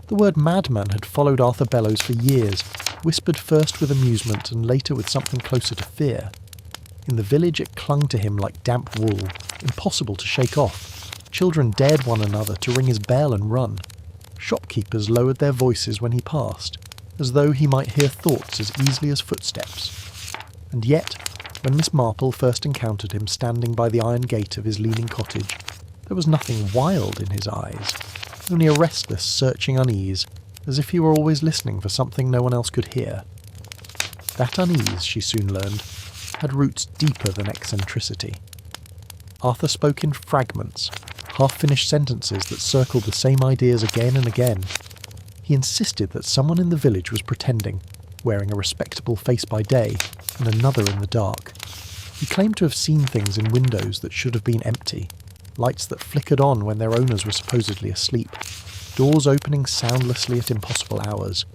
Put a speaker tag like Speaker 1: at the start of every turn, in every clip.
Speaker 1: The word madman had followed Arthur Bellows for years, whispered first with amusement and later with something closer to fear. In the village it clung to him like damp wool, impossible to shake off. Children dared one another to ring his bell and run. Shopkeepers lowered their voices when he passed, as though he might hear thoughts as easily as footsteps. And yet, when Miss Marple first encountered him standing by the iron gate of his leaning cottage, there was nothing wild in his eyes, only a restless, searching unease, as if he were always listening for something no one else could hear. That unease, she soon learned, had roots deeper than eccentricity. Arthur spoke in fragments, half-finished sentences that circled the same ideas again and again. He insisted that someone in the village was pretending, wearing a respectable face by day, and another in the dark. He claimed to have seen things in windows that should have been empty, lights that flickered on when their owners were supposedly asleep, doors opening soundlessly at impossible hours.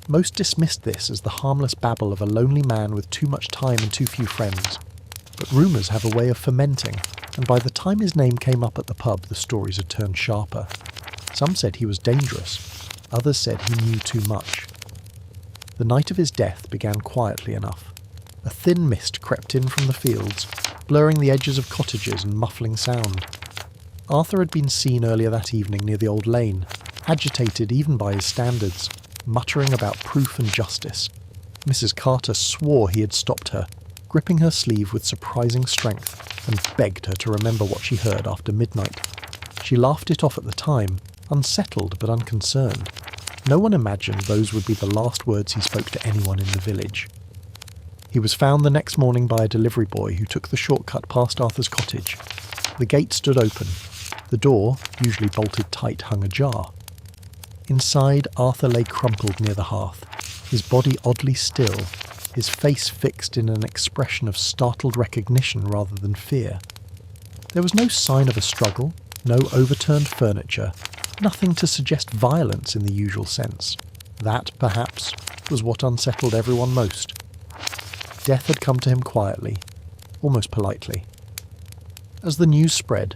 Speaker 1: Most dismissed this as the harmless babble of a lonely man with too much time and too few friends. But rumours have a way of fermenting, and by the time his name came up at the pub, the stories had turned sharper. Some said he was dangerous, others said he knew too much. The night of his death began quietly enough. A thin mist crept in from the fields, blurring the edges of cottages and muffling sound. Arthur had been seen earlier that evening near the old lane, agitated even by his standards, muttering about proof and justice. Mrs. Carter swore he had stopped her, gripping her sleeve with surprising strength, and begged her to remember what she heard after midnight. She laughed it off at the time, unsettled but unconcerned. No one imagined those would be the last words he spoke to anyone in the village. He was found the next morning by a delivery boy who took the shortcut past Arthur's cottage. The gate stood open. The door, usually bolted tight, hung ajar. Inside, Arthur lay crumpled near the hearth, his body oddly still, his face fixed in an expression of startled recognition rather than fear. There was no sign of a struggle, no overturned furniture, nothing to suggest violence in the usual sense. That, perhaps, was what unsettled everyone most. Death had come to him quietly, almost politely. As the news spread,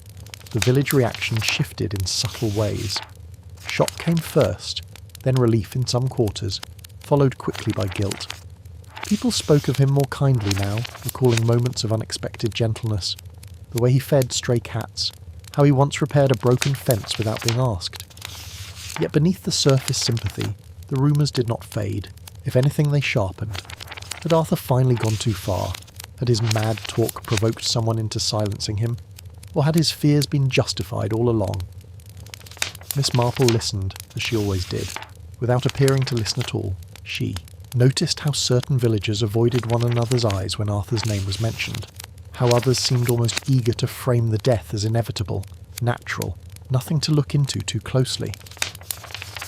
Speaker 1: the village reaction shifted in subtle ways. Shock came first, then relief in some quarters, followed quickly by guilt. People spoke of him more kindly now, recalling moments of unexpected gentleness, the way he fed stray cats, how he once repaired a broken fence without being asked. Yet beneath the surface sympathy, the rumours did not fade. If anything, they sharpened. Had Arthur finally gone too far? Had his mad talk provoked someone into silencing him? Or had his fears been justified all along? Miss Marple listened, as she always did. Without appearing to listen at all, she noticed how certain villagers avoided one another's eyes when Arthur's name was mentioned, how others seemed almost eager to frame the death as inevitable, natural, nothing to look into too closely.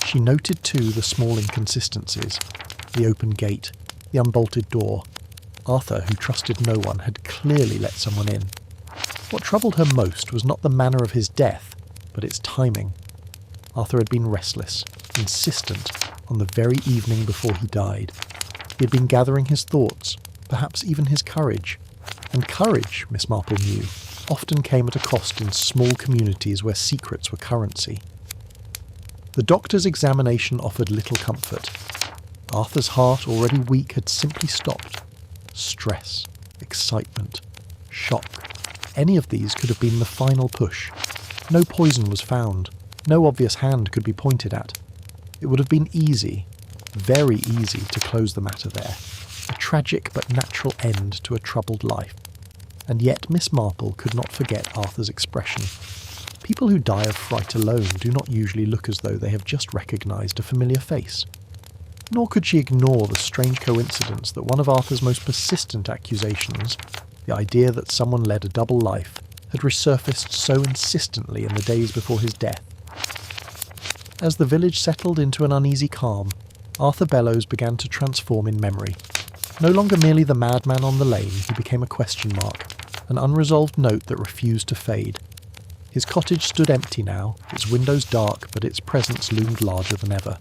Speaker 1: She noted too the small inconsistencies, the open gate, the unbolted door. Arthur, who trusted no one, had clearly let someone in. What troubled her most was not the manner of his death, but its timing. Arthur had been restless, insistent, on the very evening before he died. He had been gathering his thoughts, perhaps even his courage. And courage, Miss Marple knew, often came at a cost in small communities where secrets were currency. The doctor's examination offered little comfort. Arthur's heart, already weak, had simply stopped. Stress, excitement, shock. Any of these could have been the final push. No poison was found. No obvious hand could be pointed at. It would have been easy, very easy, to close the matter there. A tragic but natural end to a troubled life. And yet Miss Marple could not forget Arthur's expression. People who die of fright alone do not usually look as though they have just recognised a familiar face. Nor could she ignore the strange coincidence that one of Arthur's most persistent accusations, the idea that someone led a double life, had resurfaced so insistently in the days before his death. As the village settled into an uneasy calm, Arthur Bellows began to transform in memory. No longer merely the madman on the lane, he became a question mark, an unresolved note that refused to fade. His cottage stood empty now, its windows dark, but its presence loomed larger than ever.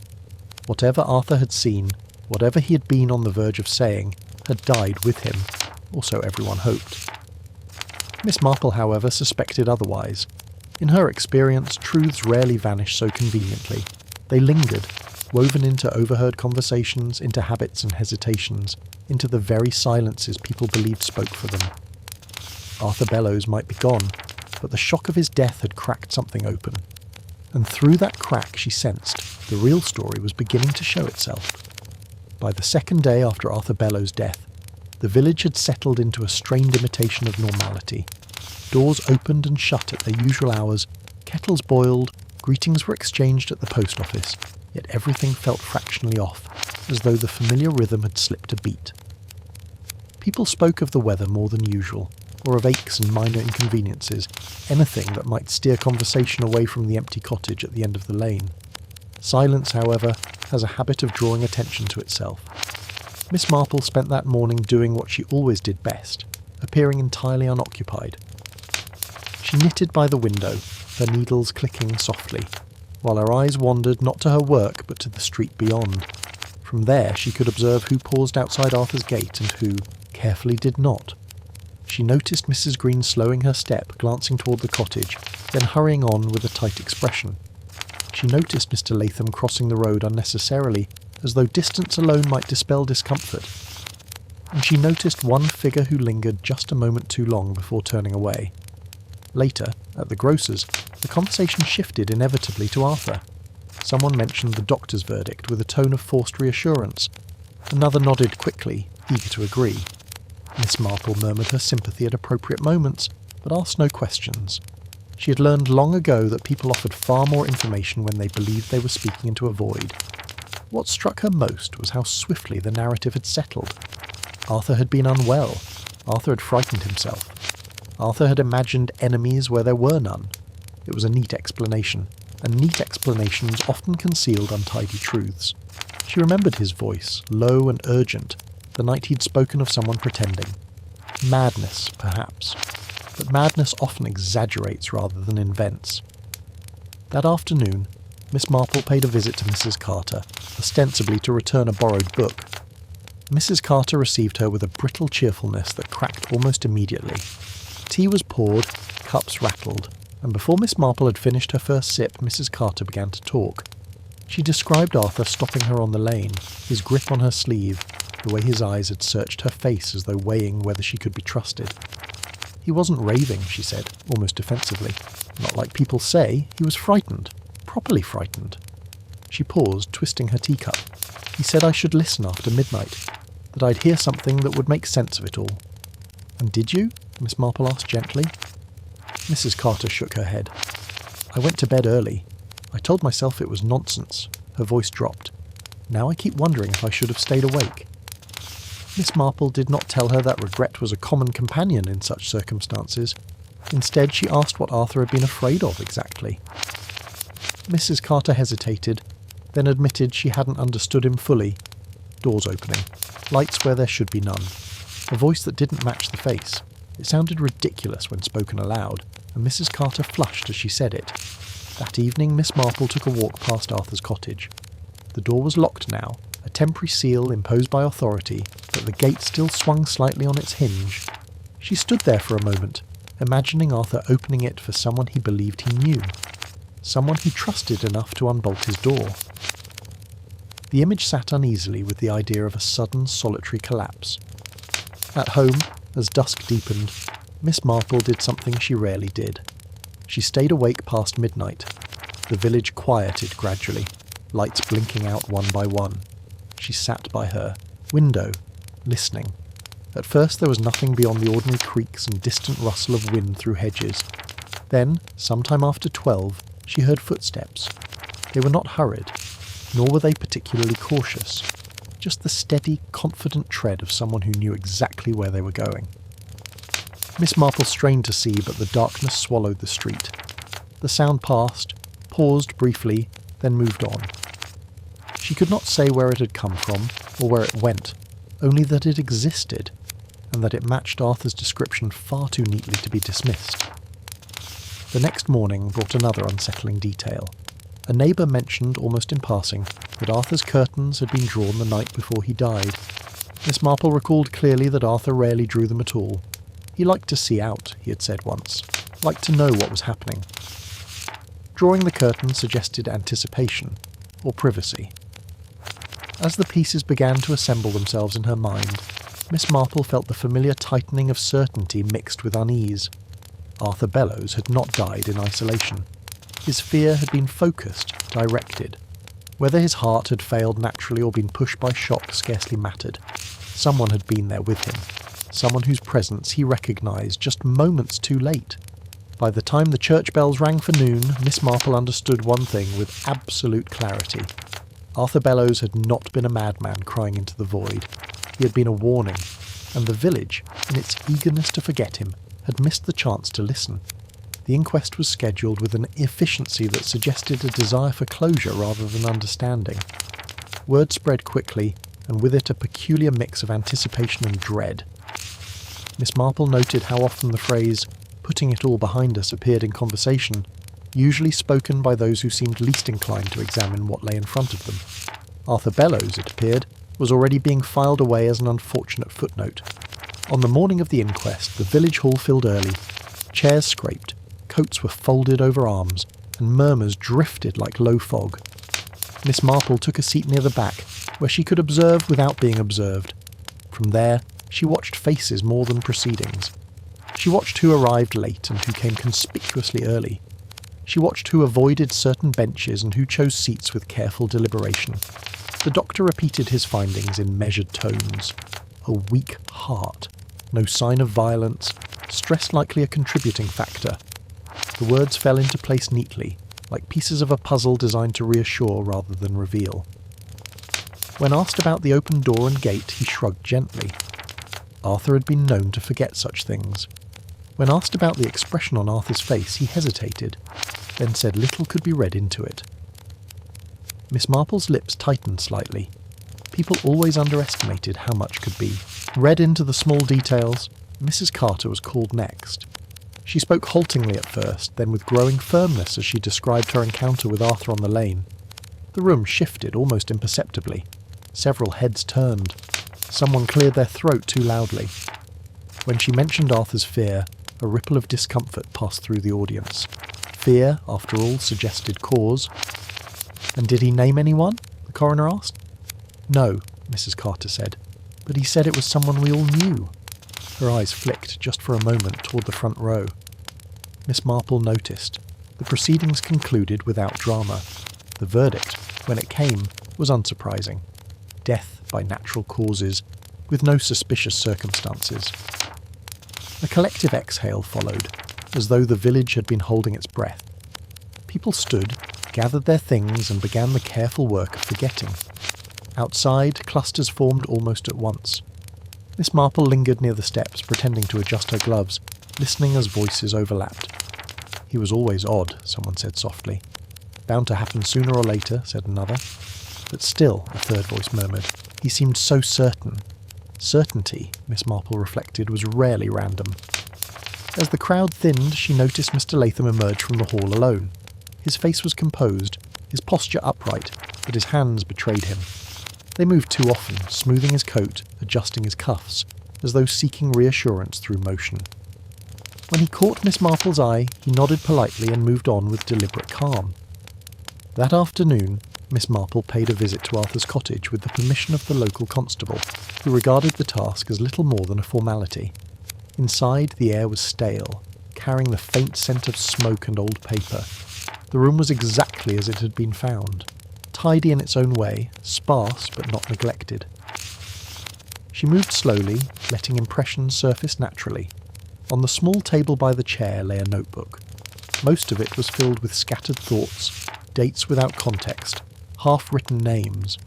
Speaker 1: Whatever Arthur had seen, whatever he had been on the verge of saying, had died with him, or so everyone hoped. Miss Marple, however, suspected otherwise. In her experience, truths rarely vanish so conveniently. They lingered, woven into overheard conversations, into habits and hesitations, into the very silences people believed spoke for them. Arthur Bellows might be gone, but the shock of his death had cracked something open. And through that crack, she sensed, the real story was beginning to show itself. By the second day after Arthur Bellows' death, the village had settled into a strained imitation of normality. Doors opened and shut at their usual hours, kettles boiled, greetings were exchanged at the post office, yet everything felt fractionally off, as though the familiar rhythm had slipped a beat. People spoke of the weather more than usual, or of aches and minor inconveniences, anything that might steer conversation away from the empty cottage at the end of the lane. Silence, however, has a habit of drawing attention to itself. Miss Marple spent that morning doing what she always did best, appearing entirely unoccupied. She knitted by the window, her needles clicking softly, while her eyes wandered not to her work but to the street beyond. From there she could observe who paused outside Arthur's gate and who, carefully, did not. She noticed Mrs. Green slowing her step, glancing toward the cottage, then hurrying on with a tight expression. She noticed Mr. Latham crossing the road unnecessarily, as though distance alone might dispel discomfort. And she noticed one figure who lingered just a moment too long before turning away. Later, at the grocer's, the conversation shifted inevitably to Arthur. Someone mentioned the doctor's verdict with a tone of forced reassurance. Another nodded quickly, eager to agree. Miss Marple murmured her sympathy at appropriate moments, but asked no questions. She had learned long ago that people offered far more information when they believed they were speaking into a void. What struck her most was how swiftly the narrative had settled. Arthur had been unwell. Arthur had frightened himself. Arthur had imagined enemies where there were none. It was a neat explanation, and neat explanations often concealed untidy truths. She remembered his voice, low and urgent, the night he'd spoken of someone pretending. Madness, perhaps. But madness often exaggerates rather than invents. That afternoon, Miss Marple paid a visit to Mrs. Carter, ostensibly to return a borrowed book. Mrs. Carter received her with a brittle cheerfulness that cracked almost immediately. Tea was poured, cups rattled, and before Miss Marple had finished her first sip, Mrs. Carter began to talk. She described Arthur stopping her on the lane, his grip on her sleeve, the way his eyes had searched her face as though weighing whether she could be trusted. He wasn't raving, she said, almost defensively. Not like people say, he was frightened, properly frightened. She paused, twisting her teacup. He said I should listen after midnight, that I'd hear something that would make sense of it all. And did you? Miss Marple asked gently. Mrs. Carter shook her head. I went to bed early. I told myself it was nonsense. Her voice dropped. Now I keep wondering if I should have stayed awake. Miss Marple did not tell her that regret was a common companion in such circumstances. Instead, she asked what Arthur had been afraid of exactly. Mrs. Carter hesitated, then admitted she hadn't understood him fully. Doors opening. Lights where there should be none. A voice that didn't match the face. It sounded ridiculous when spoken aloud, and Mrs. Carter flushed as she said it. That evening, Miss Marple took a walk past Arthur's cottage. The door was locked now, a temporary seal imposed by authority, but the gate still swung slightly on its hinge. She stood there for a moment, imagining Arthur opening it for someone he believed he knew, someone he trusted enough to unbolt his door. The image sat uneasily with the idea of a sudden solitary collapse. At home, as dusk deepened, Miss Marple did something she rarely did. She stayed awake past midnight. The village quieted gradually, lights blinking out one by one. She sat by her window, listening. At first there was nothing beyond the ordinary creaks and distant rustle of wind through hedges. Then, sometime after 12, she heard footsteps. They were not hurried, nor were they particularly cautious. Just the steady, confident tread of someone who knew exactly where they were going. Miss Marple strained to see, but the darkness swallowed the street. The sound passed, paused briefly, then moved on. She could not say where it had come from, or where it went, only that it existed, and that it matched Arthur's description far too neatly to be dismissed. The next morning brought another unsettling detail. A neighbour mentioned, almost in passing, that Arthur's curtains had been drawn the night before he died. Miss Marple recalled clearly that Arthur rarely drew them at all. He liked to see out, he had said once, liked to know what was happening. Drawing the curtain suggested anticipation, or privacy. As the pieces began to assemble themselves in her mind, Miss Marple felt the familiar tightening of certainty mixed with unease. Arthur Bellows had not died in isolation. His fear had been focused, directed. Whether his heart had failed naturally or been pushed by shock scarcely mattered. Someone had been there with him. Someone whose presence he recognised just moments too late. By the time the church bells rang for noon, Miss Marple understood one thing with absolute clarity. Arthur Bellows had not been a madman crying into the void. He had been a warning, and the village, in its eagerness to forget him, had missed the chance to listen. The inquest was scheduled with an efficiency that suggested a desire for closure rather than understanding. Word spread quickly, and with it a peculiar mix of anticipation and dread. Miss Marple noted how often the phrase, "putting it all behind us," appeared in conversation, usually spoken by those who seemed least inclined to examine what lay in front of them. Arthur Bellows, it appeared, was already being filed away as an unfortunate footnote. On the morning of the inquest, the village hall filled early. Chairs scraped, coats were folded over arms, and murmurs drifted like low fog. Miss Marple took a seat near the back, where she could observe without being observed. From there, she watched faces more than proceedings. She watched who arrived late and who came conspicuously early. She watched who avoided certain benches and who chose seats with careful deliberation. The doctor repeated his findings in measured tones. A weak heart. No sign of violence. Stress likely a contributing factor. The words fell into place neatly, like pieces of a puzzle designed to reassure rather than reveal. When asked about the open door and gate, he shrugged gently. Arthur had been known to forget such things. When asked about the expression on Arthur's face, he hesitated, then said little could be read into it. Miss Marple's lips tightened slightly. People always underestimated how much could be. Read into the small details, Mrs. Carter was called next. She spoke haltingly at first, then with growing firmness as she described her encounter with Arthur on the lane. The room shifted almost imperceptibly. Several heads turned. Someone cleared their throat too loudly. When she mentioned Arthur's fear, a ripple of discomfort passed through the audience. Fear, after all, suggested cause. "And did he name anyone?" the coroner asked. "No," Mrs. Carter said, "but he said it was someone we all knew." Her eyes flicked just for a moment toward the front row. Miss Marple noticed. The proceedings concluded without drama. The verdict, when it came, was unsurprising. Death by natural causes, with no suspicious circumstances. A collective exhale followed, as though the village had been holding its breath. People stood, gathered their things, and began the careful work of forgetting. Outside, clusters formed almost at once. Miss Marple lingered near the steps, pretending to adjust her gloves, listening as voices overlapped. "He was always odd," someone said softly. "Bound to happen sooner or later," said another. "But still," a third voice murmured, "he seemed so certain." Certainty, Miss Marple reflected, was rarely random. As the crowd thinned, she noticed Mr. Latham emerge from the hall alone. His face was composed, his posture upright, but his hands betrayed him. They moved too often, smoothing his coat, adjusting his cuffs, as though seeking reassurance through motion. When he caught Miss Marple's eye, he nodded politely and moved on with deliberate calm. That afternoon, Miss Marple paid a visit to Arthur's cottage with the permission of the local constable, who regarded the task as little more than a formality. Inside, the air was stale, carrying the faint scent of smoke and old paper. The room was exactly as it had been found, tidy in its own way, sparse but not neglected. She moved slowly, letting impressions surface naturally. On the small table by the chair lay a notebook. Most of it was filled with scattered thoughts, dates without context, half-written names.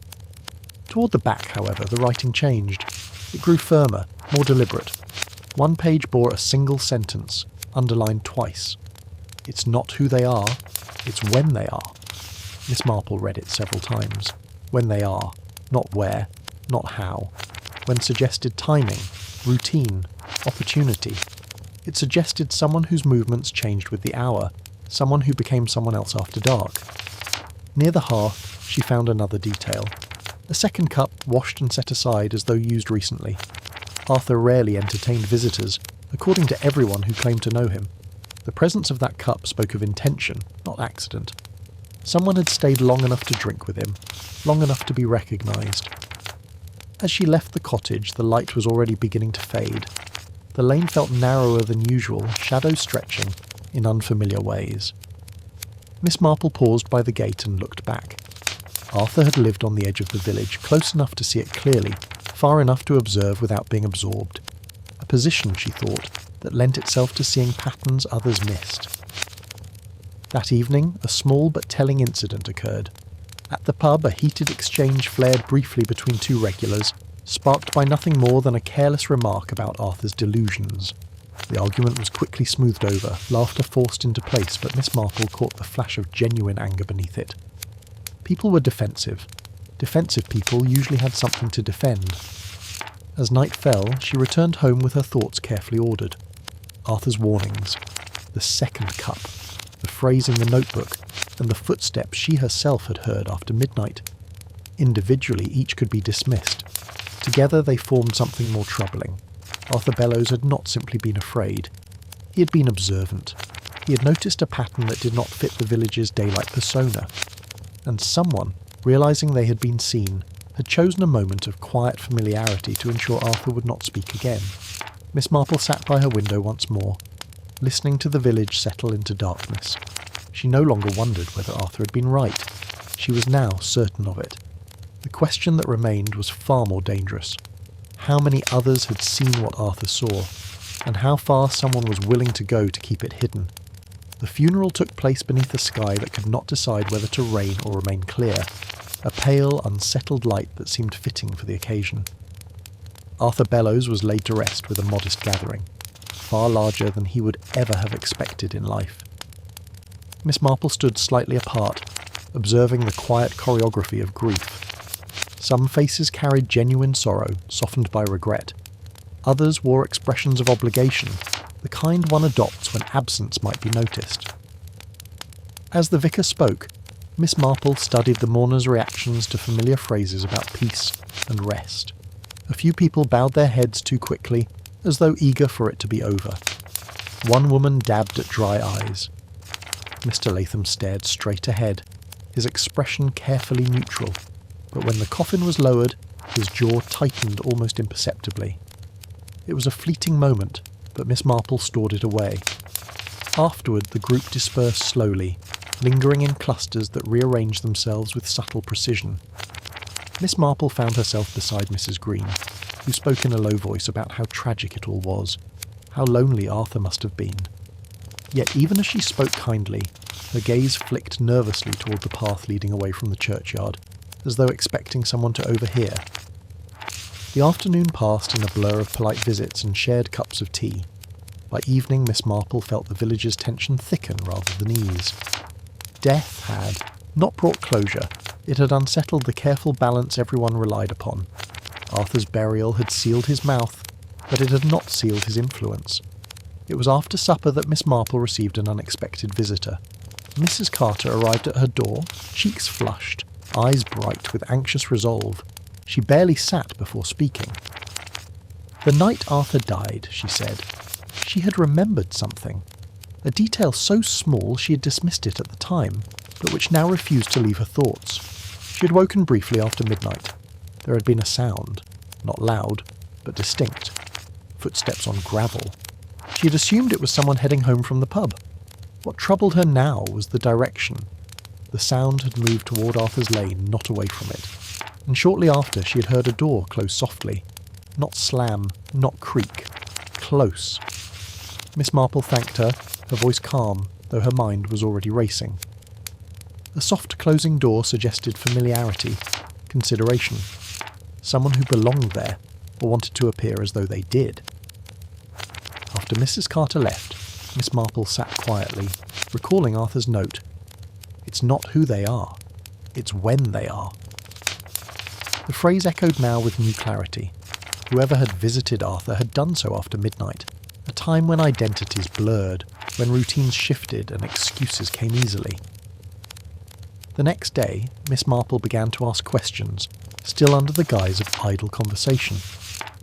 Speaker 1: Toward the back, however, the writing changed. It grew firmer, more deliberate. One page bore a single sentence, underlined twice. "It's not who they are, it's when they are." Miss Marple read it several times. When they are, not where, not how. When suggested timing, routine, opportunity. It suggested someone whose movements changed with the hour, someone who became someone else after dark. Near the hearth, she found another detail. A second cup washed and set aside as though used recently. Arthur rarely entertained visitors, according to everyone who claimed to know him. The presence of that cup spoke of intention, not accident. Someone had stayed long enough to drink with him, long enough to be recognised. As she left the cottage, the light was already beginning to fade. The lane felt narrower than usual, shadows stretching in unfamiliar ways. Miss Marple paused by the gate and looked back. Arthur had lived on the edge of the village, close enough to see it clearly, far enough to observe without being absorbed. A position, she thought, that lent itself to seeing patterns others missed. That evening, a small but telling incident occurred. At the pub, a heated exchange flared briefly between two regulars, sparked by nothing more than a careless remark about Arthur's delusions. The argument was quickly smoothed over, laughter forced into place, but Miss Marple caught the flash of genuine anger beneath it. People were defensive. Defensive people usually had something to defend. As night fell, she returned home with her thoughts carefully ordered. Arthur's warnings, the second cup, the phrase in the notebook, and the footsteps she herself had heard after midnight. Individually, each could be dismissed. Together they formed something more troubling. Arthur Bellows had not simply been afraid. He had been observant. He had noticed a pattern that did not fit the village's daylight persona. And someone, realising they had been seen, had chosen a moment of quiet familiarity to ensure Arthur would not speak again. Miss Marple sat by her window once more, listening to the village settle into darkness. She no longer wondered whether Arthur had been right. She was now certain of it. The question that remained was far more dangerous. How many others had seen what Arthur saw, and how far someone was willing to go to keep it hidden? The funeral took place beneath a sky that could not decide whether to rain or remain clear, a pale, unsettled light that seemed fitting for the occasion. Arthur Bellows was laid to rest with a modest gathering, far larger than he would ever have expected in life. Miss Marple stood slightly apart, observing the quiet choreography of grief. Some faces carried genuine sorrow, softened by regret. Others wore expressions of obligation, the kind one adopts when absence might be noticed. As the vicar spoke, Miss Marple studied the mourners' reactions to familiar phrases about peace and rest. A few people bowed their heads too quickly, as though eager for it to be over. One woman dabbed at dry eyes. Mr. Latham stared straight ahead, his expression carefully neutral, but when the coffin was lowered, his jaw tightened almost imperceptibly. It was a fleeting moment, but Miss Marple stored it away. Afterward, the group dispersed slowly, lingering in clusters that rearranged themselves with subtle precision. Miss Marple found herself beside Mrs. Green, who spoke in a low voice about how tragic it all was, how lonely Arthur must have been. Yet even as she spoke kindly, her gaze flicked nervously toward the path leading away from the churchyard, as though expecting someone to overhear. The afternoon passed in a blur of polite visits and shared cups of tea. By evening, Miss Marple felt the village's tension thicken rather than ease. Death had not brought closure, it had unsettled the careful balance everyone relied upon. Arthur's burial had sealed his mouth, but it had not sealed his influence. It was after supper that Miss Marple received an unexpected visitor. Mrs. Carter arrived at her door, cheeks flushed, eyes bright with anxious resolve. She barely sat before speaking. The night Arthur died, she said, she had remembered something. A detail so small she had dismissed it at the time, but which now refused to leave her thoughts. She had woken briefly after midnight. There had been a sound, not loud, but distinct. Footsteps on gravel. She had assumed it was someone heading home from the pub. What troubled her now was the direction. The sound had moved toward Arthur's lane, not away from it. And shortly after, she had heard a door close softly. Not slam, not creak. Close. Miss Marple thanked her, her voice calm, though her mind was already racing. The soft closing door suggested familiarity, consideration. Someone who belonged there, or wanted to appear as though they did. After Mrs. Carter left, Miss Marple sat quietly, recalling Arthur's note. It's not who they are, it's when they are. The phrase echoed now with new clarity. Whoever had visited Arthur had done so after midnight, a time when identities blurred, when routines shifted and excuses came easily. The next day, Miss Marple began to ask questions, still under the guise of idle conversation.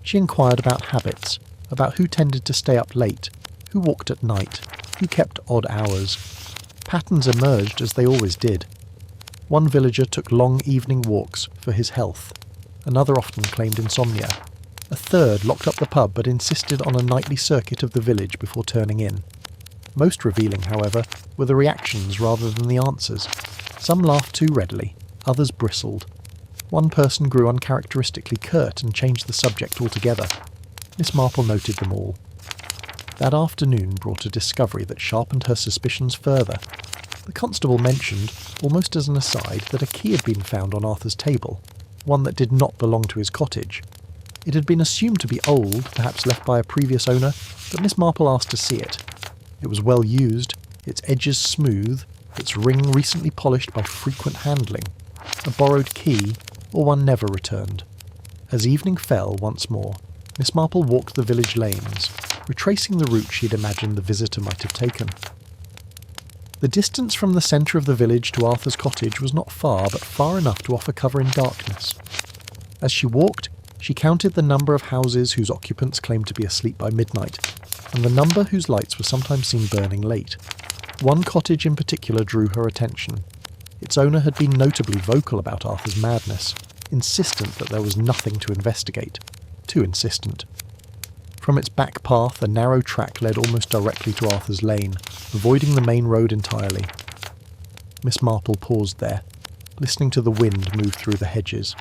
Speaker 1: She inquired about habits, about who tended to stay up late, who walked at night, who kept odd hours. Patterns emerged as they always did, One villager took long evening walks for his health. Another often claimed insomnia. A third locked up the pub but insisted on a nightly circuit of the village before turning in. Most revealing, however, were the reactions rather than the answers. Some laughed too readily, others bristled. One person grew uncharacteristically curt and changed the subject altogether. Miss Marple noted them all. That afternoon brought a discovery that sharpened her suspicions further. The constable mentioned, almost as an aside, that a key had been found on Arthur's table, one that did not belong to his cottage. It had been assumed to be old, perhaps left by a previous owner, but Miss Marple asked to see it. It was well used, its edges smooth, its ring recently polished by frequent handling. A borrowed key, or one never returned. As evening fell once more, Miss Marple walked the village lanes, retracing the route she had imagined the visitor might have taken. The distance from the centre of the village to Arthur's cottage was not far, but far enough to offer cover in darkness. As she walked, she counted the number of houses whose occupants claimed to be asleep by midnight, and the number whose lights were sometimes seen burning late. One cottage in particular drew her attention. Its owner had been notably vocal about Arthur's madness, insistent that there was nothing to investigate. Too insistent. From its back path, a narrow track led almost directly to Arthur's lane, avoiding the main road entirely. Miss Marple paused there, listening to the wind move through the hedges.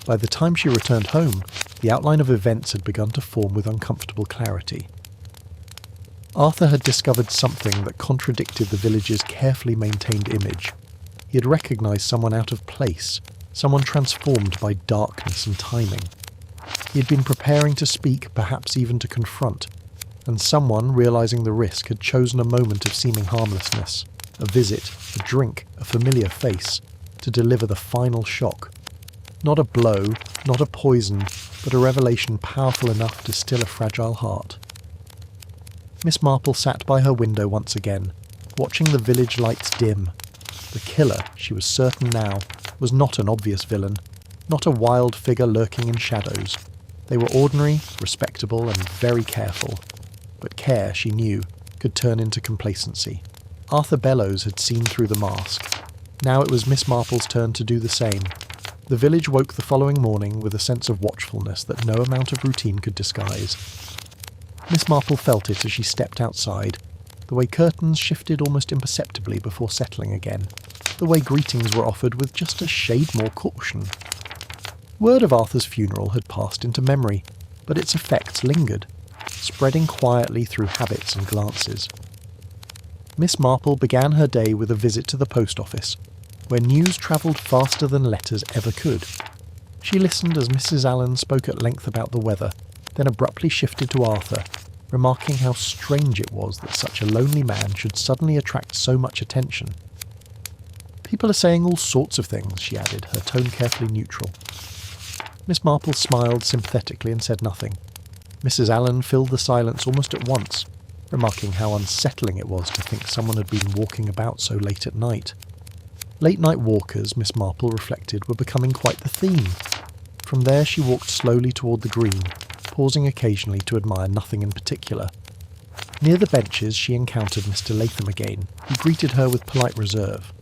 Speaker 1: By the time she returned home, the outline of events had begun to form with uncomfortable clarity. Arthur had discovered something that contradicted the village's carefully maintained image. He had recognised someone out of place, someone transformed by darkness and timing. He had been preparing to speak, perhaps even to confront, and someone, realising the risk, had chosen a moment of seeming harmlessness, a visit, a drink, a familiar face, to deliver the final shock. Not a blow, not a poison, but a revelation powerful enough to still a fragile heart. Miss Marple sat by her window once again, watching the village lights dim. The killer, she was certain now, was not an obvious villain, not a wild figure lurking in shadows. They were ordinary, respectable, and very careful. But care, she knew, could turn into complacency. Arthur Bellows had seen through the mask. Now it was Miss Marple's turn to do the same. The village woke the following morning with a sense of watchfulness that no amount of routine could disguise. Miss Marple felt it as she stepped outside, the way curtains shifted almost imperceptibly before settling again, the way greetings were offered with just a shade more caution. Word of Arthur's funeral had passed into memory, but its effects lingered, spreading quietly through habits and glances. Miss Marple began her day with a visit to the post office, where news travelled faster than letters ever could. She listened as Mrs. Allen spoke at length about the weather, then abruptly shifted to Arthur, remarking how strange it was that such a lonely man should suddenly attract so much attention. "People are saying all sorts of things," she added, her tone carefully neutral. Miss Marple smiled sympathetically and said nothing. Mrs. Allen filled the silence almost at once, remarking how unsettling it was to think someone had been walking about so late at night. Late-night walkers, Miss Marple reflected, were becoming quite the theme. From there she walked slowly toward the green, pausing occasionally to admire nothing in particular. Near the benches she encountered Mr. Latham again, who greeted her with polite reserve.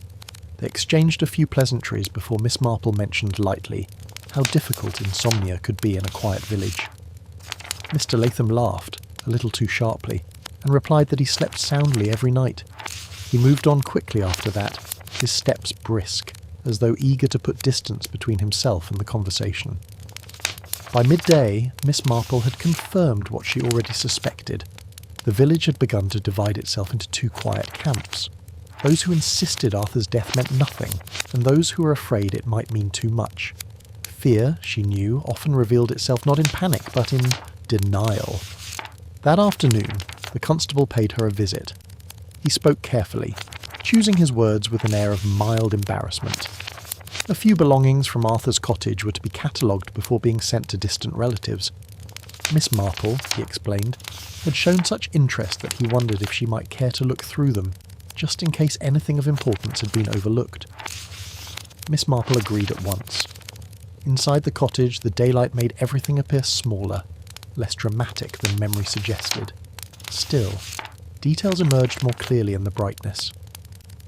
Speaker 1: They exchanged a few pleasantries before Miss Marple mentioned lightly how difficult insomnia could be in a quiet village. Mr. Latham laughed, a little too sharply, and replied that he slept soundly every night. He moved on quickly after that, his steps brisk, as though eager to put distance between himself and the conversation. By midday, Miss Marple had confirmed what she already suspected. The village had begun to divide itself into two quiet camps. Those who insisted Arthur's death meant nothing, and those who were afraid it might mean too much. Fear, she knew, often revealed itself not in panic, but in denial. That afternoon, the constable paid her a visit. He spoke carefully, choosing his words with an air of mild embarrassment. A few belongings from Arthur's cottage were to be catalogued before being sent to distant relatives. Miss Marple, he explained, had shown such interest that he wondered if she might care to look through them, just in case anything of importance had been overlooked. Miss Marple agreed at once. Inside the cottage, the daylight made everything appear smaller, less dramatic than memory suggested. Still, details emerged more clearly in the brightness.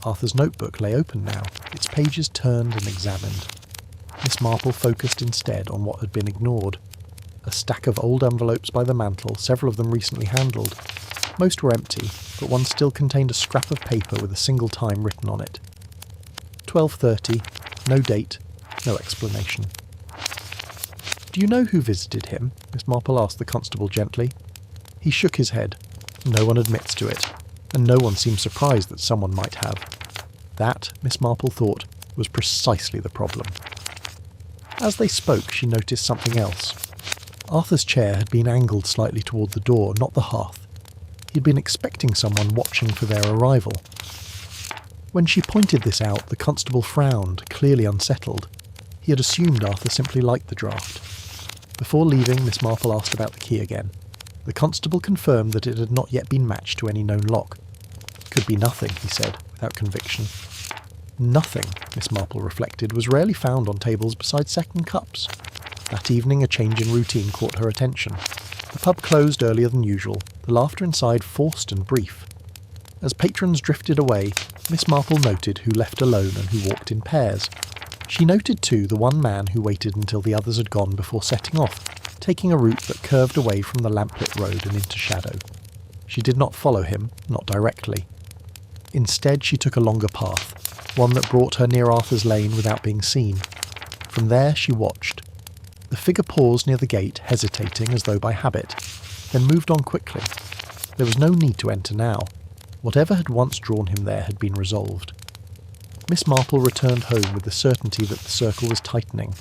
Speaker 1: Arthur's notebook lay open now, its pages turned and examined. Miss Marple focused instead on what had been ignored. A stack of old envelopes by the mantel, several of them recently handled. Most were empty, but one still contained a scrap of paper with a single time written on it. 12:30, no date, no explanation. "Do you know who visited him?" Miss Marple asked the constable gently. He shook his head. No one admits to it, and no one seemed surprised that someone might have. That, Miss Marple thought, was precisely the problem. As they spoke, she noticed something else. Arthur's chair had been angled slightly toward the door, not the hearth. He had been expecting someone watching for their arrival. When she pointed this out, the constable frowned, clearly unsettled. He had assumed Arthur simply liked the draft. Before leaving, Miss Marple asked about the key again. The constable confirmed that it had not yet been matched to any known lock. "Could be nothing," he said, without conviction. Nothing, Miss Marple reflected, was rarely found on tables beside second cups. That evening a change in routine caught her attention. The pub closed earlier than usual, the laughter inside forced and brief. As patrons drifted away, Miss Marple noted who left alone and who walked in pairs. She noted too the one man who waited until the others had gone before setting off, taking a route that curved away from the lamplit road and into shadow. She did not follow him, not directly. Instead she took a longer path, one that brought her near Arthur's lane without being seen. From there she watched. The figure paused near the gate, hesitating as though by habit, then moved on quickly. There was no need to enter now. Whatever had once drawn him there had been resolved. Miss Marple returned home with the certainty that the circle was tightening.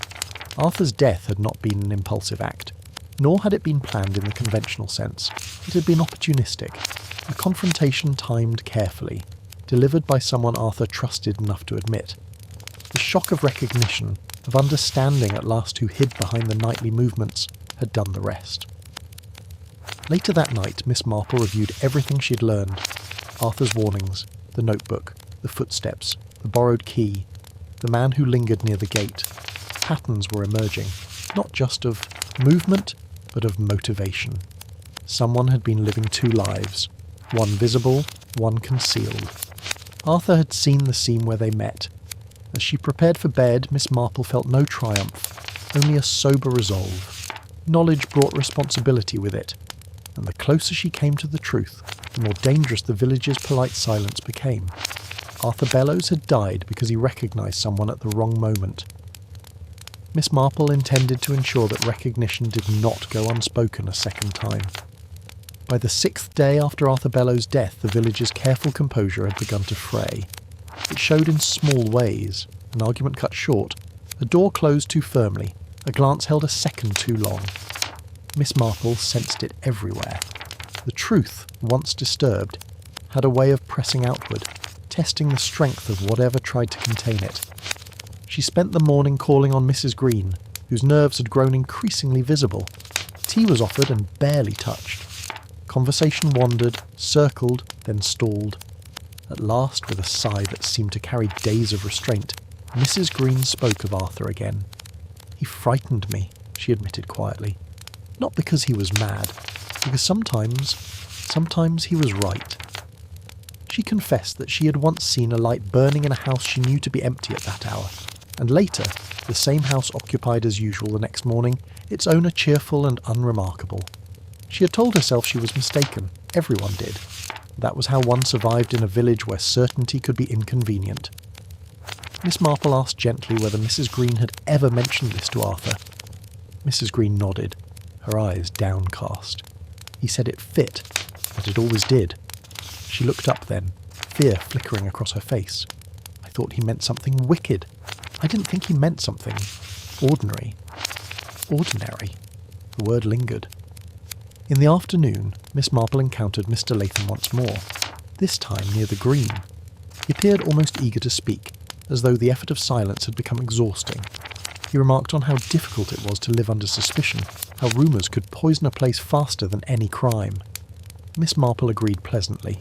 Speaker 1: Arthur's death had not been an impulsive act, nor had it been planned in the conventional sense. It had been opportunistic, a confrontation timed carefully, delivered by someone Arthur trusted enough to admit. The shock of recognition, of understanding at last who hid behind the nightly movements, had done the rest. Later that night, Miss Marple reviewed everything she had learned. Arthur's warnings, the notebook, the footsteps, the borrowed key, the man who lingered near the gate. Patterns were emerging, not just of movement, but of motivation. Someone had been living two lives, one visible, one concealed. Arthur had seen the scene where they met. As she prepared for bed, Miss Marple felt no triumph, only a sober resolve. Knowledge brought responsibility with it, and the closer she came to the truth, the more dangerous the village's polite silence became. Arthur Bellows had died because he recognised someone at the wrong moment. Miss Marple intended to ensure that recognition did not go unspoken a second time. By the 6th day after Arthur Bellows' death, the village's careful composure had begun to fray. It showed in small ways, an argument cut short, a door closed too firmly, a glance held a second too long. Miss Marple sensed it everywhere. The truth, once disturbed, had a way of pressing outward, testing the strength of whatever tried to contain it. She spent the morning calling on Mrs. Green, whose nerves had grown increasingly visible. Tea was offered and barely touched. Conversation wandered, circled, then stalled. At last, with a sigh that seemed to carry days of restraint, Mrs. Green spoke of Arthur again. "He frightened me," she admitted quietly. "Not because he was mad, because sometimes he was right." She confessed that she had once seen a light burning in a house she knew to be empty at that hour, and later, the same house occupied as usual the next morning, its owner cheerful and unremarkable. She had told herself she was mistaken. Everyone did. That was how one survived in a village where certainty could be inconvenient. Miss Marple asked gently whether Mrs. Green had ever mentioned this to Arthur. Mrs. Green nodded, her eyes downcast. He said it fit, that it always did. She looked up then, fear flickering across her face. "I thought he meant something wicked. I didn't think he meant something ordinary." Ordinary. The word lingered. In the afternoon, Miss Marple encountered Mr. Latham once more, this time near the green. He appeared almost eager to speak, as though the effort of silence had become exhausting. He remarked on how difficult it was to live under suspicion, how rumours could poison a place faster than any crime. Miss Marple agreed pleasantly.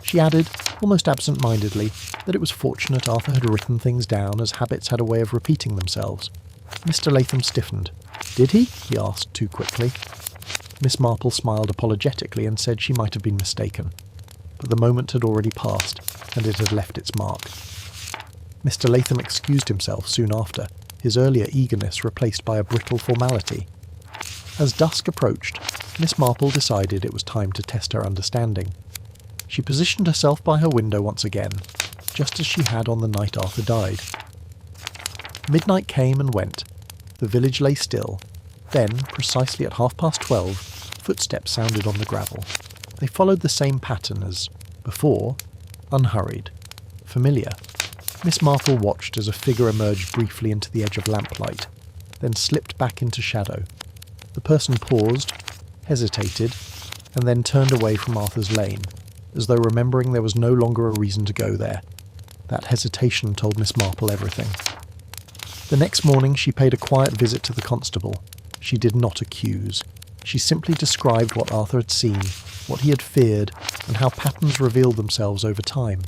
Speaker 1: She added, almost absent-mindedly, that it was fortunate Arthur had written things down, as habits had a way of repeating themselves. Mr. Latham stiffened. "Did he?" he asked too quickly. Miss Marple smiled apologetically and said she might have been mistaken. but the moment had already passed, and it had left its mark. Mr. Latham excused himself soon after, his earlier eagerness replaced by a brittle formality. As dusk approached, Miss Marple decided it was time to test her understanding. She positioned herself by her window once again, just as she had on the night Arthur died. Midnight came and went. The village lay still. Then, precisely at 12:30, footsteps sounded on the gravel. They followed the same pattern as before, unhurried, familiar. Miss Marple watched as a figure emerged briefly into the edge of lamplight, then slipped back into shadow. The person paused, hesitated, and then turned away from Arthur's lane, as though remembering there was no longer a reason to go there. That hesitation told Miss Marple everything. The next morning she paid a quiet visit to the constable. She did not accuse. She simply described what Arthur had seen, what he had feared, and how patterns revealed themselves over time.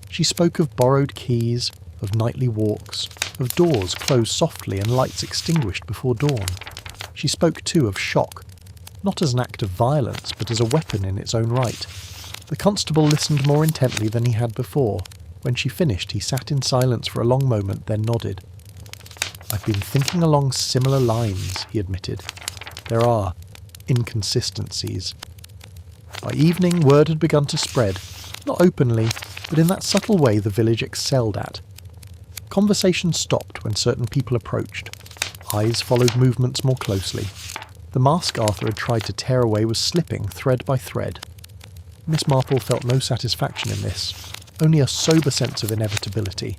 Speaker 1: She spoke of borrowed keys, of nightly walks, of doors closed softly and lights extinguished before dawn. She spoke too of shock, not as an act of violence, but as a weapon in its own right. The constable listened more intently than he had before. When she finished, he sat in silence for a long moment, then nodded. "I've been thinking along similar lines," he admitted. "There are inconsistencies." By evening, word had begun to spread, not openly, but in that subtle way the village excelled at. Conversation stopped when certain people approached. Eyes followed movements more closely. The mask Arthur had tried to tear away was slipping thread by thread. Miss Marple felt no satisfaction in this, only a sober sense of inevitability.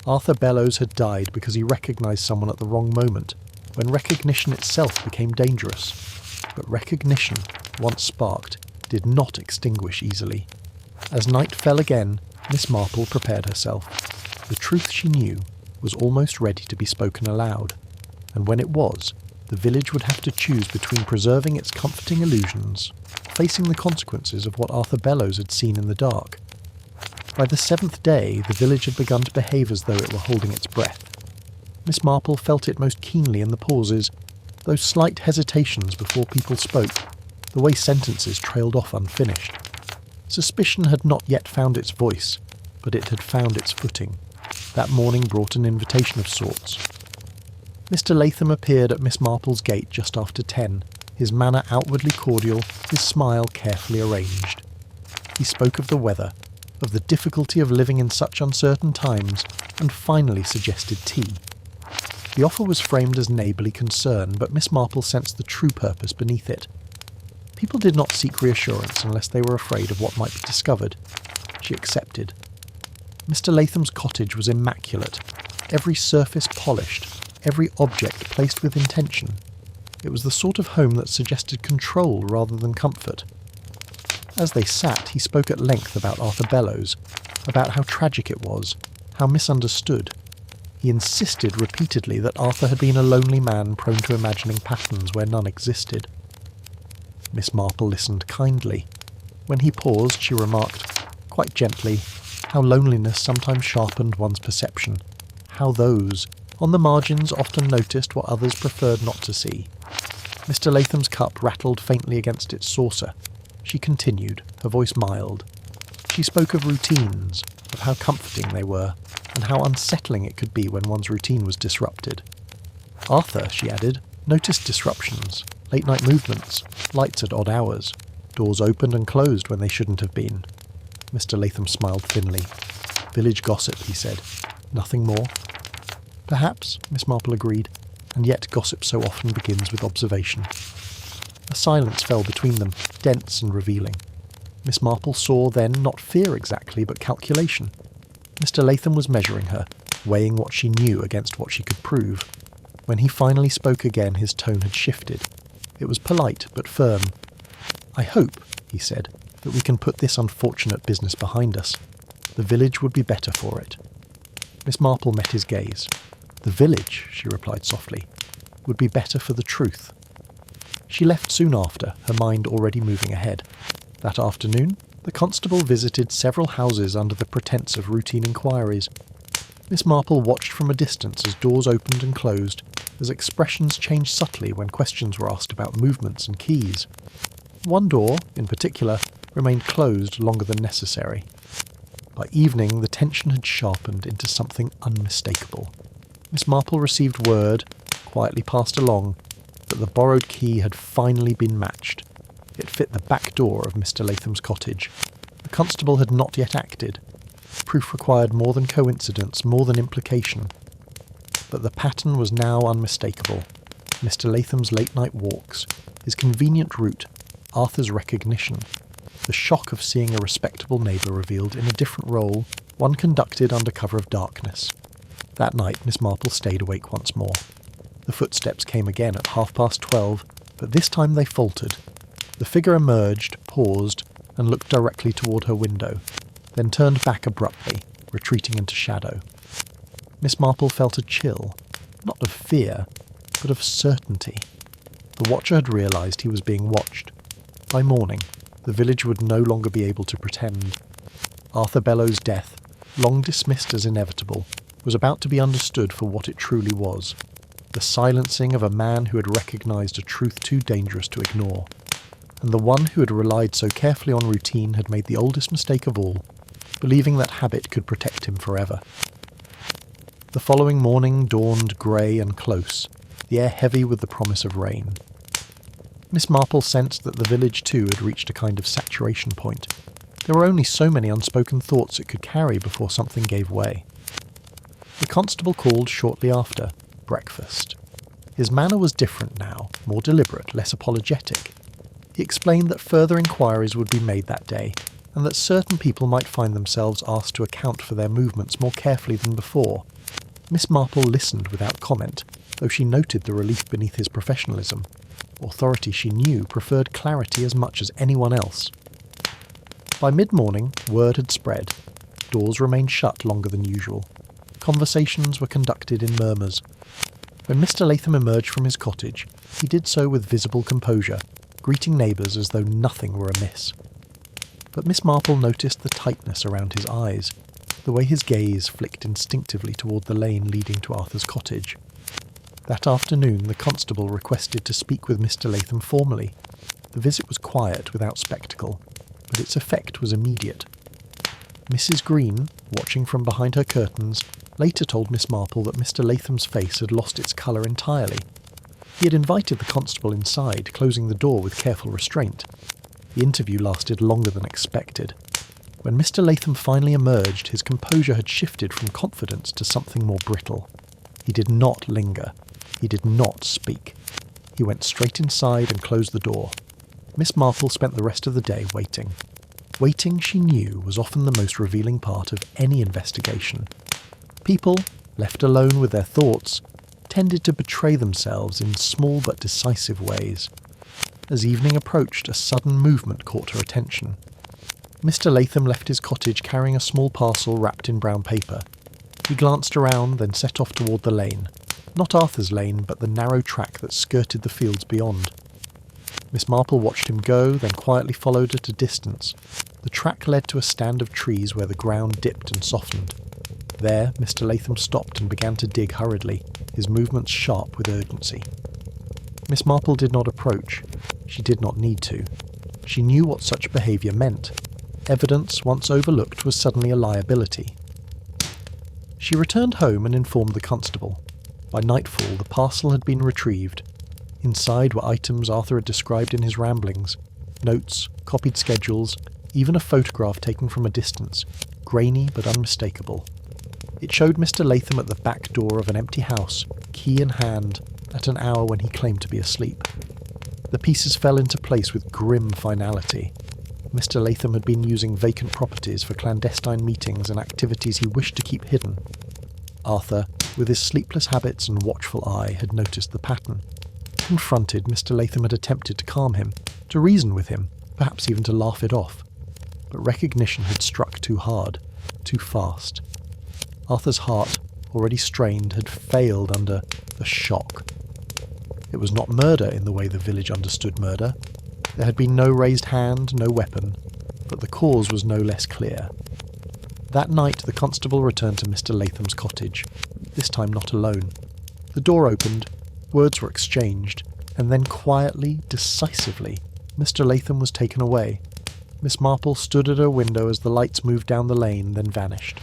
Speaker 1: Arthur Bellows had died because he recognised someone at the wrong moment, when recognition itself became dangerous. But recognition, once sparked, did not extinguish easily. As night fell again, Miss Marple prepared herself. The truth she knew was almost ready to be spoken aloud, and when it was, the village would have to choose between preserving its comforting illusions, facing the consequences of what Arthur Bellows had seen in the dark. By the 7th day, the village had begun to behave as though it were holding its breath. Miss Marple felt it most keenly in the pauses, those slight hesitations before people spoke, the way sentences trailed off unfinished. Suspicion had not yet found its voice, but it had found its footing. That morning brought an invitation of sorts. Mr. Latham appeared at Miss Marple's gate just after 10, his manner outwardly cordial, his smile carefully arranged. He spoke of the weather, of the difficulty of living in such uncertain times, and finally suggested tea. The offer was framed as neighbourly concern, but Miss Marple sensed the true purpose beneath it. People did not seek reassurance unless they were afraid of what might be discovered. She accepted. Mr. Latham's cottage was immaculate, every surface polished, every object placed with intention. It was the sort of home that suggested control rather than comfort. As they sat, he spoke at length about Arthur Bellows, about how tragic it was, how misunderstood. He insisted repeatedly that Arthur had been a lonely man prone to imagining patterns where none existed. Miss Marple listened kindly. When he paused, she remarked, quite gently, how loneliness sometimes sharpened one's perception, how those, on the margins, often noticed what others preferred not to see. Mr. Latham's cup rattled faintly against its saucer. She continued, her voice mild. She spoke of routines, of how comforting they were, and how unsettling it could be when one's routine was disrupted. Arthur, she added, noticed disruptions, late-night movements, lights at odd hours, doors opened and closed when they shouldn't have been. Mr. Latham smiled thinly. Village gossip, he said. Nothing more? Perhaps, Miss Marple agreed, and yet gossip so often begins with observation. A silence fell between them, dense and revealing. Miss Marple saw then not fear exactly, but calculation. Mr. Latham was measuring her, weighing what she knew against what she could prove. When he finally spoke again, his tone had shifted. It was polite, but firm. "I hope," he said, "that we can put this unfortunate business behind us. The village would be better for it." Miss Marple met his gaze. "The village," she replied softly, "would be better for the truth." She left soon after, her mind already moving ahead. That afternoon, the constable visited several houses under the pretence of routine inquiries. Miss Marple watched from a distance as doors opened and closed, as expressions changed subtly when questions were asked about movements and keys. One door, in particular, remained closed longer than necessary. By evening, the tension had sharpened into something unmistakable. Miss Marple received word, quietly passed along, that the borrowed key had finally been matched. It fit the back door of Mr. Latham's cottage. The constable had not yet acted. Proof required more than coincidence, more than implication. But the pattern was now unmistakable. Mr. Latham's late-night walks, his convenient route, Arthur's recognition, the shock of seeing a respectable neighbour revealed in a different role, one conducted under cover of darkness. That night Miss Marple stayed awake once more. The footsteps came again at 12:30, but this time they faltered. The figure emerged, paused, and looked directly toward her window, then turned back abruptly, retreating into shadow. Miss Marple felt a chill, not of fear, but of certainty. The watcher had realised he was being watched. By morning, the village would no longer be able to pretend. Arthur Bellow's death, long dismissed as inevitable, was about to be understood for what it truly was. The silencing of a man who had recognised a truth too dangerous to ignore. And the one who had relied so carefully on routine had made the oldest mistake of all, believing that habit could protect him forever. The following morning dawned grey and close, the air heavy with the promise of rain. Miss Marple sensed that the village too had reached a kind of saturation point. There were only so many unspoken thoughts it could carry before something gave way. The constable called shortly after, breakfast. His manner was different now, more deliberate, less apologetic. He explained that further inquiries would be made that day, and that certain people might find themselves asked to account for their movements more carefully than before. Miss Marple listened without comment, though she noted the relief beneath his professionalism. Authority, she knew, preferred clarity as much as anyone else. By mid-morning, word had spread. Doors remained shut longer than usual. Conversations were conducted in murmurs. When Mr. Latham emerged from his cottage, he did so with visible composure, greeting neighbours as though nothing were amiss. But Miss Marple noticed the tightness around his eyes, the way his gaze flicked instinctively toward the lane leading to Arthur's cottage. That afternoon the constable requested to speak with Mr. Latham formally. The visit was quiet, without spectacle, but its effect was immediate. Mrs. Green, watching from behind her curtains, later told Miss Marple that Mr. Latham's face had lost its colour entirely. He had invited the constable inside, closing the door with careful restraint. The interview lasted longer than expected. When Mr. Latham finally emerged, his composure had shifted from confidence to something more brittle. He did not linger. He did not speak. He went straight inside and closed the door. Miss Marple spent the rest of the day waiting. Waiting, she knew, was often the most revealing part of any investigation. People, left alone with their thoughts, tended to betray themselves in small but decisive ways. As evening approached, a sudden movement caught her attention. Mr. Latham left his cottage carrying a small parcel wrapped in brown paper. He glanced around, then set off toward the lane. Not Arthur's lane, but the narrow track that skirted the fields beyond. Miss Marple watched him go, then quietly followed at a distance. The track led to a stand of trees where the ground dipped and softened. There, Mr. Latham stopped and began to dig hurriedly, his movements sharp with urgency. Miss Marple did not approach. She did not need to. She knew what such behaviour meant. Evidence, once overlooked, was suddenly a liability. She returned home and informed the constable. By nightfall, the parcel had been retrieved. Inside were items Arthur had described in his ramblings, notes, copied schedules, even a photograph taken from a distance, grainy but unmistakable. It showed Mr. Latham at the back door of an empty house, key in hand, at an hour when he claimed to be asleep. The pieces fell into place with grim finality. Mr. Latham had been using vacant properties for clandestine meetings and activities he wished to keep hidden. Arthur, with his sleepless habits and watchful eye, had noticed the pattern. Confronted, Mr. Latham had attempted to calm him, to reason with him, perhaps even to laugh it off. But recognition had struck too hard, too fast. Arthur's heart, already strained, had failed under the shock. It was not murder in the way the village understood murder. There had been no raised hand, no weapon, but the cause was no less clear. That night the constable returned to Mr. Latham's cottage, this time not alone. The door opened, words were exchanged, and then quietly, decisively, Mr. Latham was taken away. Miss Marple stood at her window as the lights moved down the lane, then vanished.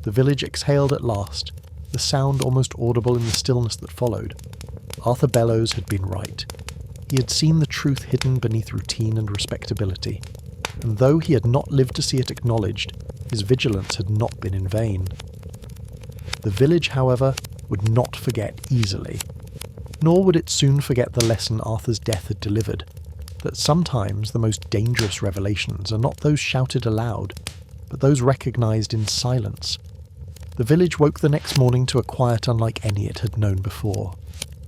Speaker 1: The village exhaled at last, the sound almost audible in the stillness that followed. Arthur Bellows had been right. He had seen the truth hidden beneath routine and respectability, and though he had not lived to see it acknowledged, his vigilance had not been in vain. The village, however, would not forget easily, nor would it soon forget the lesson Arthur's death had delivered, that sometimes the most dangerous revelations are not those shouted aloud, but those recognised in silence. The village woke the next morning to a quiet unlike any it had known before.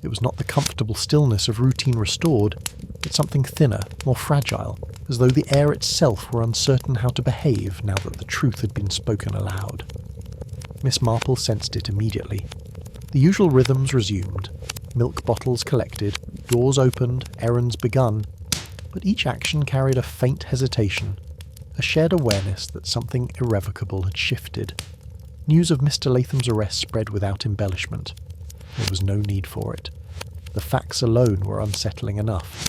Speaker 1: It was not the comfortable stillness of routine restored, but something thinner, more fragile, as though the air itself were uncertain how to behave now that the truth had been spoken aloud. Miss Marple sensed it immediately. The usual rhythms resumed. Milk bottles collected, doors opened, errands begun, but each action carried a faint hesitation, a shared awareness that something irrevocable had shifted. News of Mr. Latham's arrest spread without embellishment. There was no need for it. The facts alone were unsettling enough.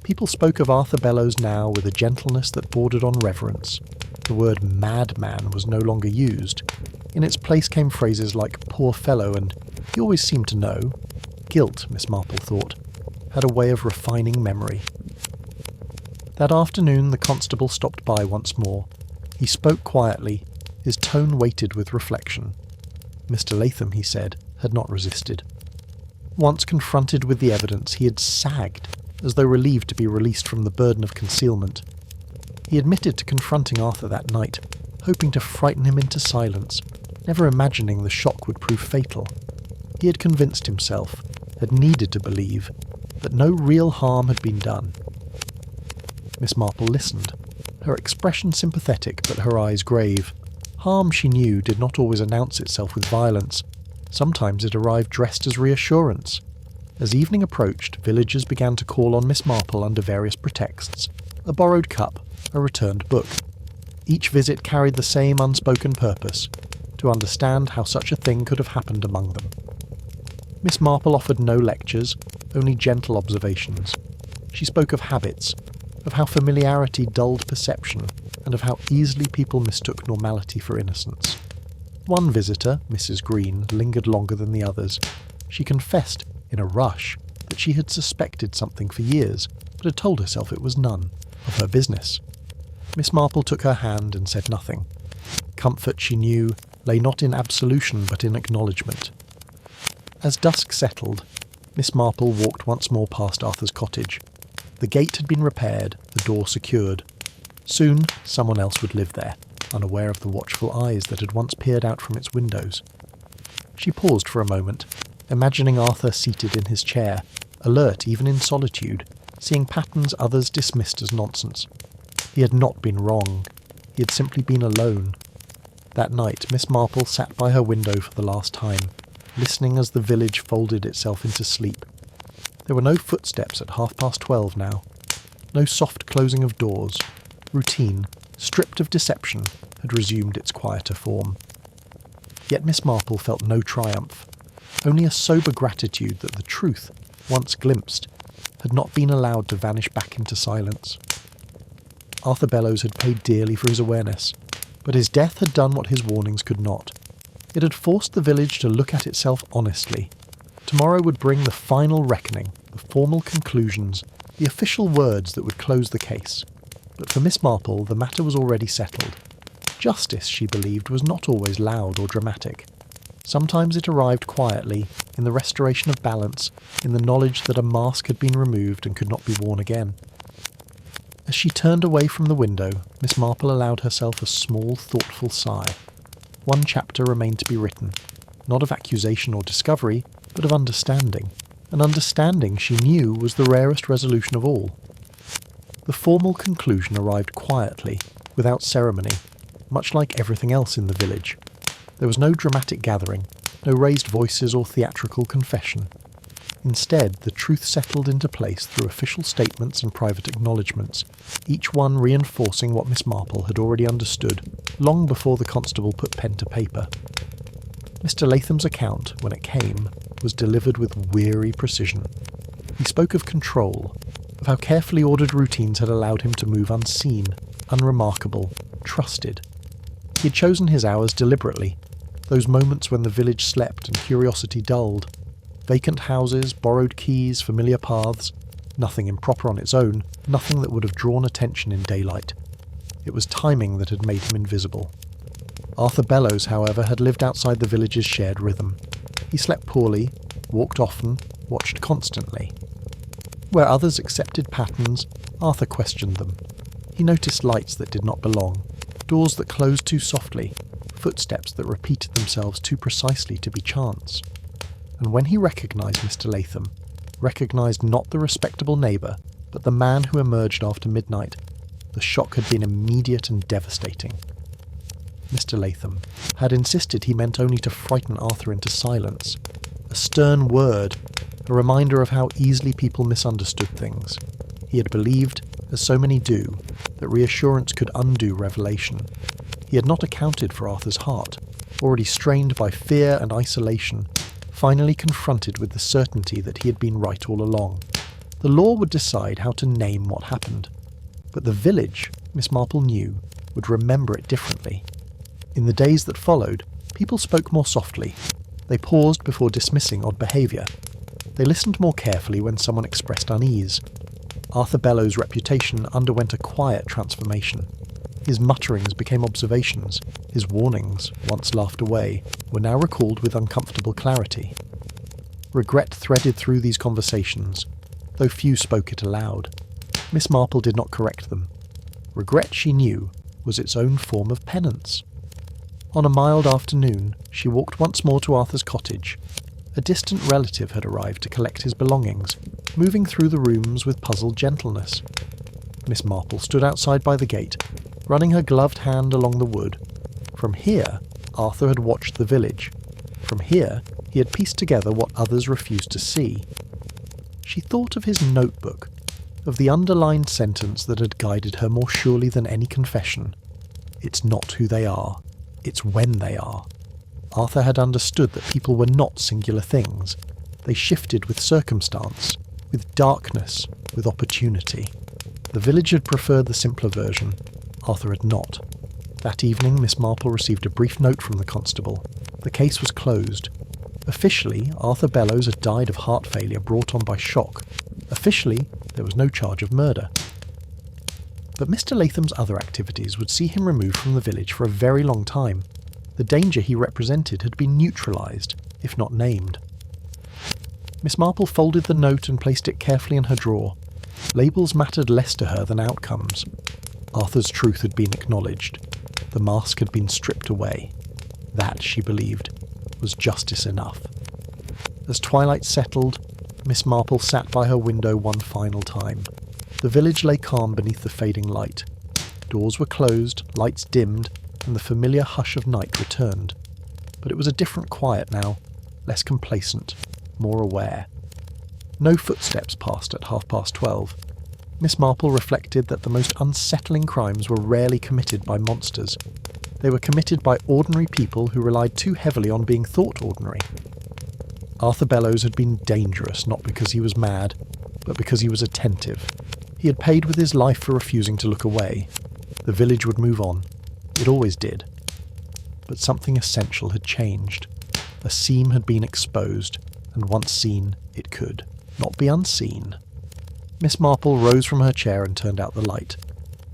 Speaker 1: People spoke of Arthur Bellows now with a gentleness that bordered on reverence. The word madman was no longer used. In its place came phrases like poor fellow and he always seemed to know. Guilt, Miss Marple thought, had a way of refining memory. That afternoon the constable stopped by once more. He spoke quietly, his tone weighted with reflection. Mr. Latham, he said, had not resisted. Once confronted with the evidence, he had sagged, as though relieved to be released from the burden of concealment. He admitted to confronting Arthur that night, hoping to frighten him into silence, never imagining the shock would prove fatal. He had convinced himself, had needed to believe, that no real harm had been done. Miss Marple listened, her expression sympathetic but her eyes grave. Harm, she knew, did not always announce itself with violence. Sometimes it arrived dressed as reassurance. As evening approached, villagers began to call on Miss Marple under various pretexts: a borrowed cup, a returned book. Each visit carried the same unspoken purpose: to understand how such a thing could have happened among them. Miss Marple offered no lectures, only gentle observations. She spoke of habits, of how familiarity dulled perception, and of how easily people mistook normality for innocence. One visitor, Mrs. Green, lingered longer than the others. She confessed, in a rush, that she had suspected something for years, but had told herself it was none of her business. Miss Marple took her hand and said nothing. Comfort, she knew, lay not in absolution but in acknowledgement. As dusk settled, Miss Marple walked once more past Arthur's cottage. The gate had been repaired, the door secured. Soon someone else would live there, unaware of the watchful eyes that had once peered out from its windows. She paused for a moment, imagining Arthur seated in his chair, alert even in solitude, seeing patterns others dismissed as nonsense. He had not been wrong. He had simply been alone. That night Miss Marple sat by her window for the last time, listening as the village folded itself into sleep. There were no footsteps at 12:30 now. No soft closing of doors. Routine, stripped of deception, had resumed its quieter form. Yet Miss Marple felt no triumph, only a sober gratitude that the truth, once glimpsed, had not been allowed to vanish back into silence. Arthur Bellows had paid dearly for his awareness, but his death had done what his warnings could not. It had forced the village to look at itself honestly. Tomorrow would bring the final reckoning, the formal conclusions, the official words that would close the case. But for Miss Marple, the matter was already settled. Justice, she believed, was not always loud or dramatic. Sometimes it arrived quietly, in the restoration of balance, in the knowledge that a mask had been removed and could not be worn again. As she turned away from the window, Miss Marple allowed herself a small, thoughtful sigh. One chapter remained to be written, not of accusation or discovery, but of understanding. An understanding she knew was the rarest resolution of all. The formal conclusion arrived quietly, without ceremony, much like everything else in the village. There was no dramatic gathering, no raised voices or theatrical confession. Instead, the truth settled into place through official statements and private acknowledgements, each one reinforcing what Miss Marple had already understood, long before the constable put pen to paper. Mr. Latham's account, when it came, was delivered with weary precision. He spoke of control, of how carefully ordered routines had allowed him to move unseen, unremarkable, trusted. He had chosen his hours deliberately, those moments when the village slept and curiosity dulled. Vacant houses, borrowed keys, familiar paths, nothing improper on its own, nothing that would have drawn attention in daylight. It was timing that had made him invisible. Arthur Bellows, however, had lived outside the village's shared rhythm. He slept poorly, walked often, watched constantly. Where others accepted patterns, Arthur questioned them. He noticed lights that did not belong, doors that closed too softly, footsteps that repeated themselves too precisely to be chance. And when he recognised Mr. Latham, recognised not the respectable neighbour, but the man who emerged after midnight, the shock had been immediate and devastating. Mr. Latham had insisted he meant only to frighten Arthur into silence. A stern word, a reminder of how easily people misunderstood things. He had believed, as so many do, that reassurance could undo revelation. He had not accounted for Arthur's heart, already strained by fear and isolation, finally confronted with the certainty that he had been right all along. The law would decide how to name what happened, but the village, Miss Marple knew, would remember it differently. In the days that followed, people spoke more softly. They paused before dismissing odd behaviour. They listened more carefully when someone expressed unease. Arthur Bellows' reputation underwent a quiet transformation. His mutterings became observations. His warnings, once laughed away, were now recalled with uncomfortable clarity. Regret threaded through these conversations, though few spoke it aloud. Miss Marple did not correct them. Regret, she knew, was its own form of penance. On a mild afternoon, she walked once more to Arthur's cottage. A distant relative had arrived to collect his belongings, moving through the rooms with puzzled gentleness. Miss Marple stood outside by the gate, running her gloved hand along the wood. From here, Arthur had watched the village. From here, he had pieced together what others refused to see. She thought of his notebook, of the underlined sentence that had guided her more surely than any confession. It's not who they are. It's when they are. Arthur had understood that people were not singular things. They shifted with circumstance, with darkness, with opportunity. The village had preferred the simpler version. Arthur had not. That evening, Miss Marple received a brief note from the constable. The case was closed. Officially, Arthur Bellows had died of heart failure brought on by shock. Officially, there was no charge of murder. But Mr. Latham's other activities would see him removed from the village for a very long time. The danger he represented had been neutralised, if not named. Miss Marple folded the note and placed it carefully in her drawer. Labels mattered less to her than outcomes. Arthur's truth had been acknowledged. The mask had been stripped away. That, she believed, was justice enough. As twilight settled, Miss Marple sat by her window one final time. The village lay calm beneath the fading light. Doors were closed, lights dimmed, and the familiar hush of night returned. But it was a different quiet now, less complacent, more aware. No footsteps passed at 12:30. Miss Marple reflected that the most unsettling crimes were rarely committed by monsters. They were committed by ordinary people who relied too heavily on being thought ordinary. Arthur Bellows had been dangerous not because he was mad, but because he was attentive. He had paid with his life for refusing to look away. The village would move on. It always did. But something essential had changed. A seam had been exposed, and once seen, it could not be unseen. Miss Marple rose from her chair and turned out the light.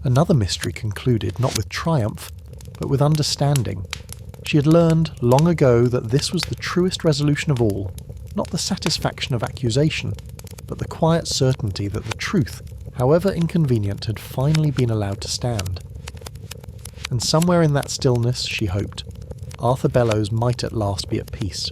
Speaker 1: Another mystery concluded, not with triumph, but with understanding. She had learned long ago that this was the truest resolution of all, not the satisfaction of accusation, but the quiet certainty that the truth, however inconvenient, had finally been allowed to stand. And somewhere in that stillness, she hoped, Arthur Bellows might at last be at peace.